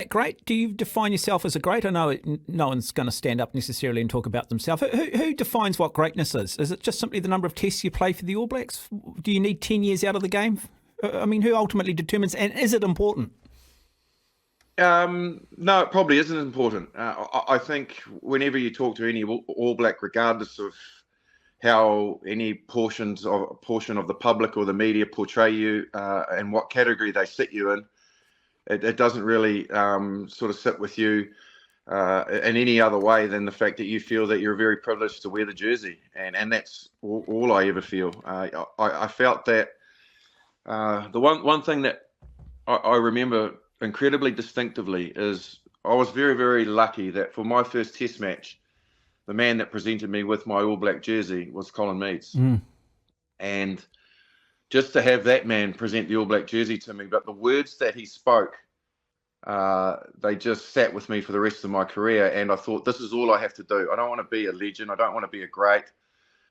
Black great? Do you define yourself as a great? I know no one's going to stand up necessarily and talk about themselves. Who defines what greatness is? Is it just simply the number of tests you play for the All Blacks? Do you need 10 years out of the game? I mean, who ultimately determines, and is it important? No, it probably isn't important. I think whenever you talk to any All Black, regardless of how any portion of the public or the media portray you and what category they sit you in, it doesn't really sort of sit with you in any other way than the fact that you feel that you're very privileged to wear the jersey, and that's all I ever feel. I felt that the one thing that I remember incredibly distinctively is I was very, very lucky that for my first Test match, the man that presented me with my All Black jersey was Colin Meads. And just to have that man present the All Black jersey to me, but the words that he spoke, they just sat with me for the rest of my career. And I thought, this is all I have to do. I don't want to be a legend. I don't want to be a great.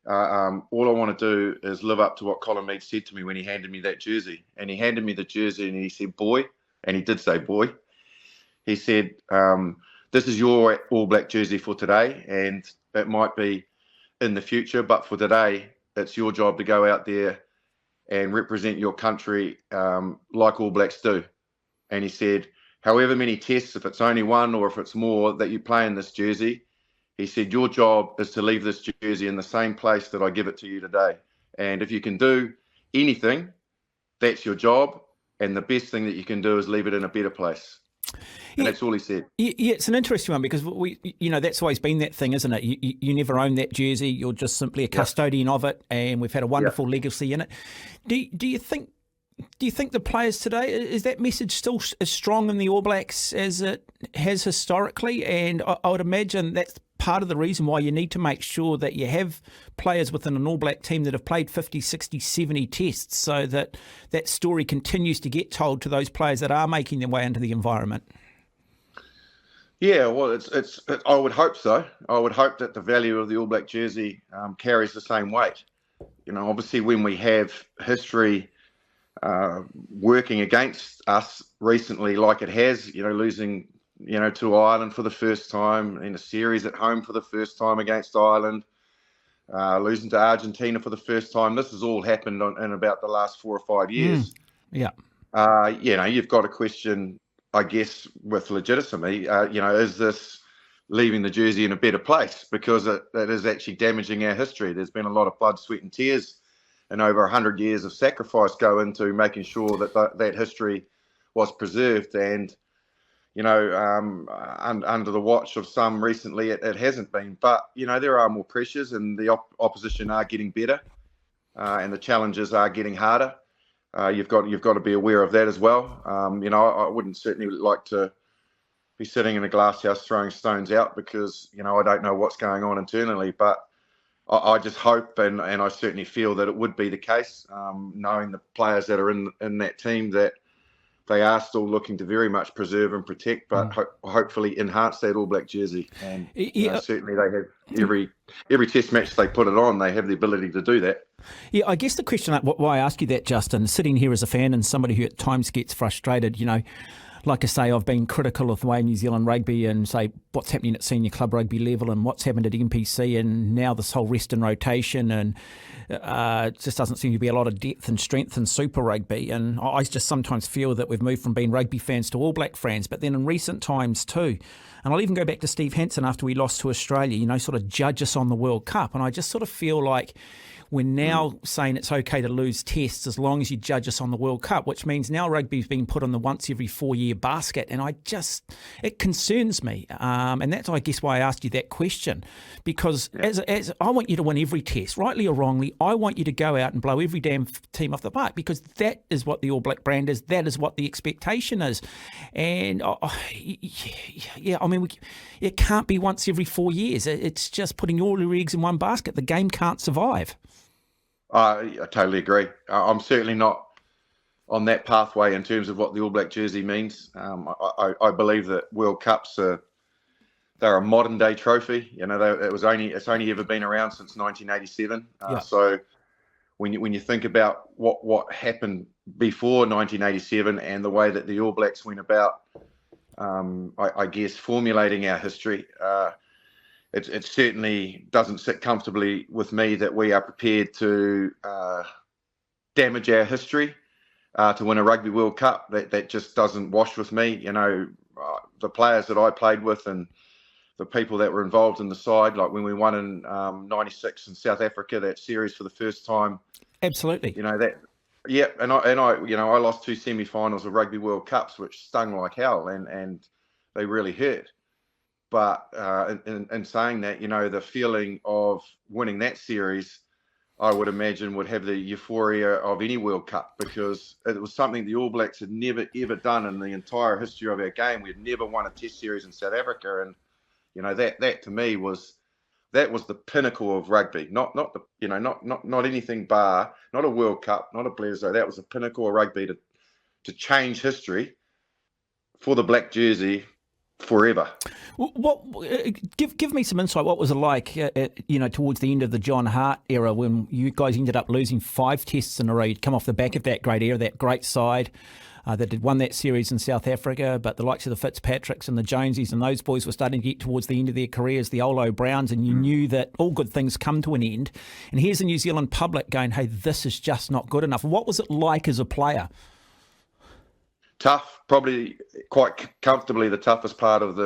All I want to do is live up to what Colin Meads said to me when he handed me that jersey. And he handed me the jersey and he said, boy, and he did say, boy, he said, this is your All Black jersey for today, and it might be in the future, but for today, it's your job to go out there and represent your country like All Blacks do. And he said, however many tests, if it's only one or if it's more that you play in this jersey, he said, your job is to leave this jersey in the same place that I give it to you today. And if you can do anything, that's your job. And the best thing that you can do is leave it in a better place. And that's all he said. Yeah, it's an interesting one because that's always been that thing, isn't it? You never own that jersey. You're just simply a custodian of it, and we've had a wonderful legacy in it. Do you think the players today, is that message still as strong in the All Blacks as it has historically? And I would imagine that's part of the reason why you need to make sure that you have players within an All Black team that have played 50, 60, 70 tests so that that story continues to get told to those players that are making their way into the environment. Yeah, well, I would hope so. I would hope that the value of the All Black jersey carries the same weight. Obviously when we have history working against us recently, like it has, losing to Ireland for the first time in a series at home for the first time against Ireland, losing to Argentina for the first time. This has all happened in about the last 4 or 5 years. You've got to question, I guess, with legitimacy, is this leaving the jersey in a better place? Because it is actually damaging our history. There's been a lot of blood, sweat and tears and over 100 years of sacrifice go into making sure that history was preserved. And under the watch of some recently, it hasn't been. But, there are more pressures and the opposition are getting better and the challenges are getting harder. You've got to be aware of that as well. I wouldn't certainly like to be sitting in a glass house throwing stones out because, I don't know what's going on internally. But I just hope and I certainly feel that it would be the case, knowing the players that are in that team, that they are still looking to very much preserve and protect, but hopefully enhance that All Black jersey. And certainly they have every test match they put it on, they have the ability to do that. Yeah, I guess the question, why I ask you that, Justin, sitting here as a fan and somebody who at times gets frustrated, like I say, I've been critical of the way New Zealand rugby and say what's happening at senior club rugby level and what's happened at NPC and now this whole rest and rotation and it just doesn't seem to be a lot of depth and strength in Super Rugby. And I just sometimes feel that we've moved from being rugby fans to All Black fans, but then in recent times too. And I'll even go back to Steve Hansen after we lost to Australia, sort of judge us on the World Cup. And I just sort of feel like we're now saying it's okay to lose tests as long as you judge us on the World Cup, which means now rugby's being put on the once every 4 year basket. And it concerns me. And that's, I guess, why I asked you that question. Because as I want you to win every test, rightly or wrongly, I want you to go out and blow every damn team off the park because that is what the All Black brand is. That is what the expectation is. And it can't be once every 4 years. It's just putting all your eggs in one basket. The game can't survive. I totally agree. I'm certainly not on that pathway in terms of what the All Black jersey means. I believe that World Cups they're a modern day trophy. It's only ever been around since 1987. So when you think about what happened before 1987 and the way that the All Blacks went about I guess, formulating our history. It certainly doesn't sit comfortably with me that we are prepared to damage our history to win a Rugby World Cup. That just doesn't wash with me. The players that I played with and the people that were involved in the side, like when we won in '96 in South Africa, that series for the first time. Absolutely. Yeah, and I lost 2 semi-finals of Rugby World Cups, which stung like hell, and they really hurt. But in saying that, the feeling of winning that series, I would imagine, would have the euphoria of any World Cup, because it was something the All Blacks had never, ever done in the entire history of our game. We had never won a Test series in South Africa, and that to me was the pinnacle of rugby. Not anything bar, not a World Cup, not a Bledisloe. That was the pinnacle of rugby to change history for the black jersey forever. Give me some insight. What was it like, towards the end of the John Hart era, when you guys ended up losing 5 tests in a row? You'd come off the back of that great era, that great side that had won that series in South Africa, but the likes of the Fitzpatricks and the Jonesies and those boys were starting to get towards the end of their careers, the Olo Browns, and you knew that all good things come to an end. And here's the New Zealand public going, hey, this is just not good enough. What was it like as a player? Tough, probably quite comfortably the toughest part of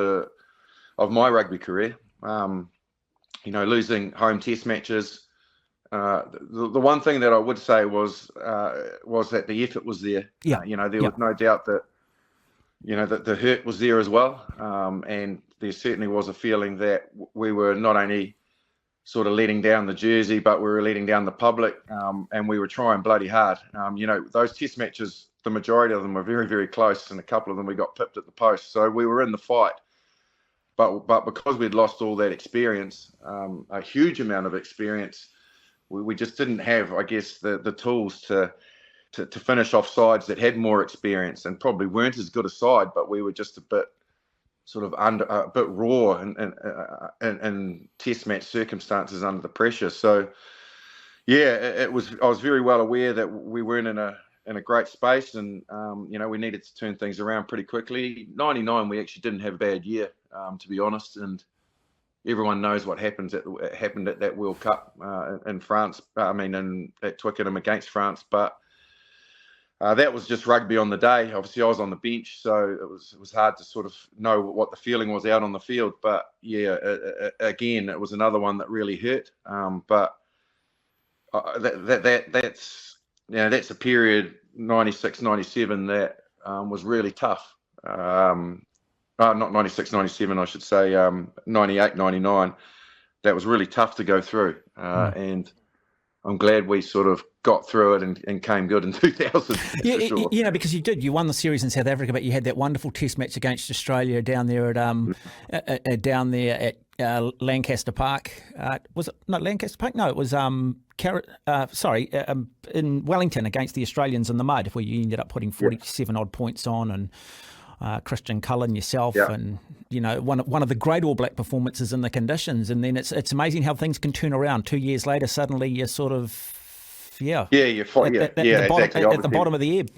my rugby career. Losing home test matches. The one thing that I would say was that the effort was there. Yeah. There was no doubt that that the hurt was there as well, and there certainly was a feeling that we were not only sort of letting down the jersey, but we were letting down the public, and we were trying bloody hard. Those test matches, the majority of them were very, very close, and a couple of them we got pipped at the post. So we were in the fight. But because we'd lost all that experience, a huge amount of experience, we just didn't have, I guess, the tools to finish off sides that had more experience and probably weren't as good a side, but we were just a bit sort of a bit raw and test match circumstances under the pressure. So yeah, I was very well aware that we weren't in a great space, and we needed to turn things around pretty quickly. '99, we actually didn't have a bad year, to be honest, and everyone knows what happened at that World Cup in France. At Twickenham against France, but that was just rugby on the day. Obviously, I was on the bench, so it was hard to sort of know what the feeling was out on the field. But yeah, again, it was another one that really hurt. But that's a period, 96, 97, that was really tough. Not 96, 97, I should say, 98, 99. That was really tough to go through. And I'm glad we sort of got through it and came good in 2000. Sure. Yeah, because you did. You won the series in South Africa, but you had that wonderful test match against Australia down there at Lancaster Park. Was it not Lancaster Park? No, it was in Wellington against the Australians in the mud, where you ended up putting 47 odd points on, and Christian Cullen, yourself, and one of the great All Black performances in the conditions. And then it's amazing how things can turn around. 2 years later, suddenly you're sort of you're fine. At the bottom of the ebb.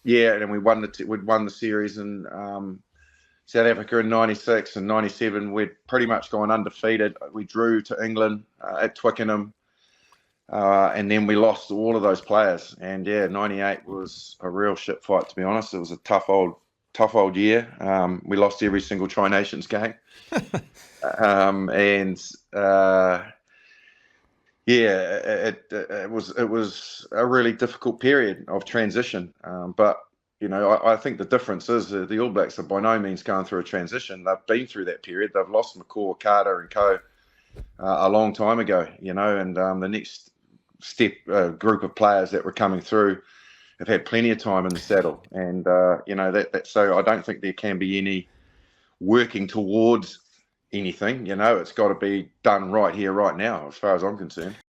Yeah, and we'd won the series in South Africa in '96 and '97. We'd pretty much gone undefeated. We drew to England at Twickenham, and then we lost all of those players. And '98 was a real shit fight, to be honest. It was a tough old year. We lost every single Tri Nations game, it was a really difficult period of transition. But I think the difference is the All Blacks are by no means going through a transition. They've been through that period. They've lost McCaw, Carter, and co. A long time ago. And the next step group of players that were coming through have had plenty of time in the saddle, and so I don't think there can be any working towards anything. It's got to be done right here, right now, as far as I'm concerned.